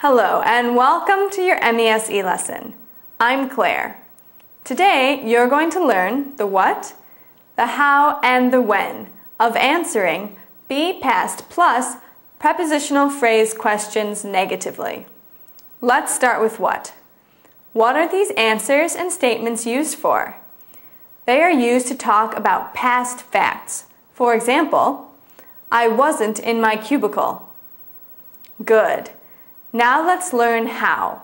Hello and welcome to your MES lesson. I'm Claire. Today you're going to learn the what, the how, and the when of answering be past plus prepositional phrase questions negatively. Let's start with what. What are these answers and statements used for? They are used to talk about past facts. For example, I wasn't in my cubicle. Good. Now let's learn how.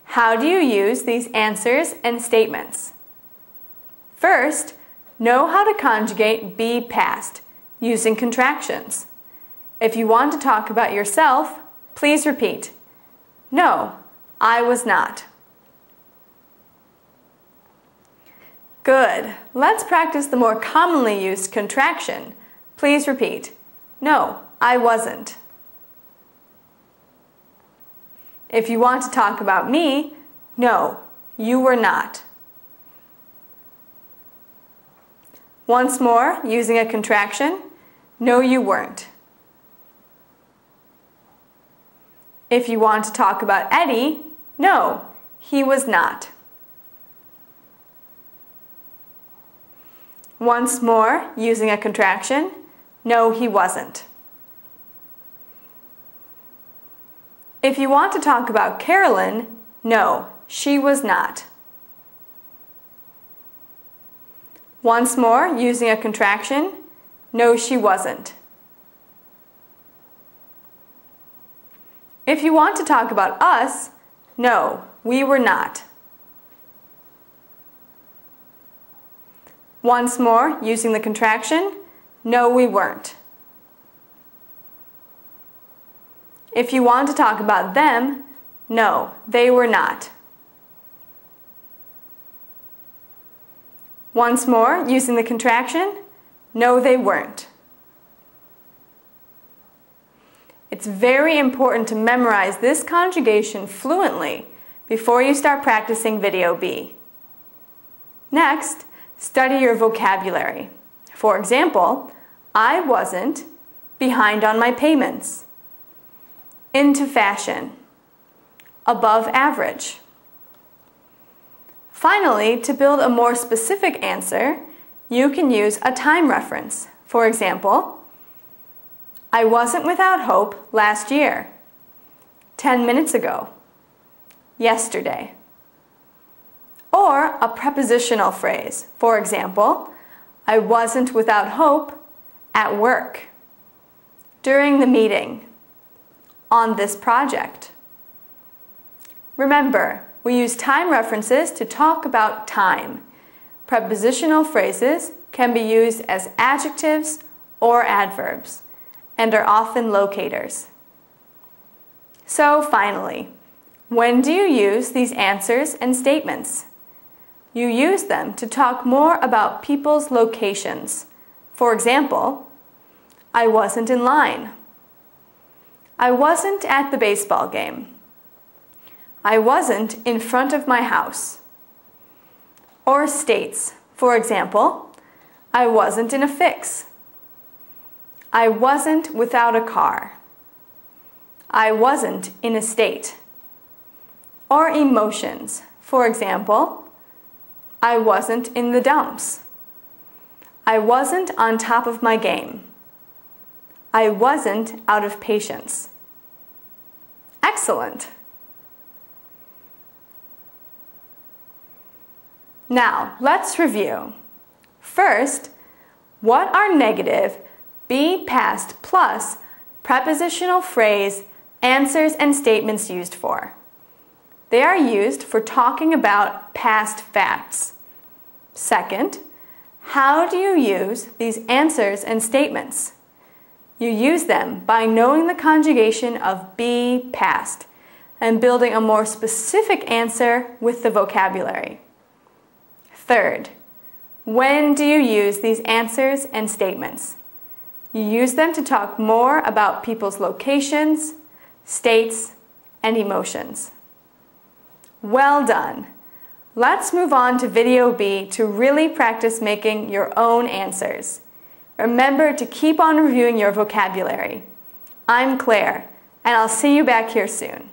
How do you use these answers and statements? First, know how to conjugate be past using contractions. If you want to talk about yourself, please repeat. No, I was not. Good. Let's practice the more commonly used contraction. Please repeat. No, I wasn't. If you want to talk about me, no, you were not. Once more, using a contraction, no, you weren't. If you want to talk about Eddie, no, he was not. Once more, using a contraction, no, he wasn't. If you want to talk about Carolyn, no, she was not. Once more, using a contraction, no, she wasn't. If you want to talk about us, no, we were not. Once more, using the contraction, no, we weren't. If you want to talk about them, no, they were not. Once more, using the contraction, no, they weren't. It's very important to memorize this conjugation fluently before you start practicing video B. Next, study your vocabulary. For example, I wasn't behind on my payments. Into fashion, above average. Finally, to build a more specific answer, you can use a time reference. For example, I wasn't without hope last year, 10 minutes ago, yesterday. Or a prepositional phrase. For example, I wasn't without hope at work, during the meeting, on this project. Remember, we use time references to talk about time. Prepositional phrases can be used as adjectives or adverbs and are often locators. So finally, when do you use these answers and statements? You use them to talk more about people's locations. For example, I wasn't in line. I wasn't at the baseball game. I wasn't in front of my house. Or states. For example, I wasn't in a fix. I wasn't without a car. I wasn't in a state. Or emotions. For example, I wasn't in the dumps. I wasn't on top of my game. I wasn't out of patience. Excellent. Now, let's review. First, what are negative be past plus prepositional phrase answers and statements used for? They are used for talking about past facts. Second, how do you use these answers and statements? You use them by knowing the conjugation of be past and building a more specific answer with the vocabulary. Third, when do you use these answers and statements? You use them to talk more about people's locations, states, and emotions. Well done! Let's move on to video B to really practice making your own answers. Remember to keep on reviewing your vocabulary. I'm Claire, and I'll see you back here soon.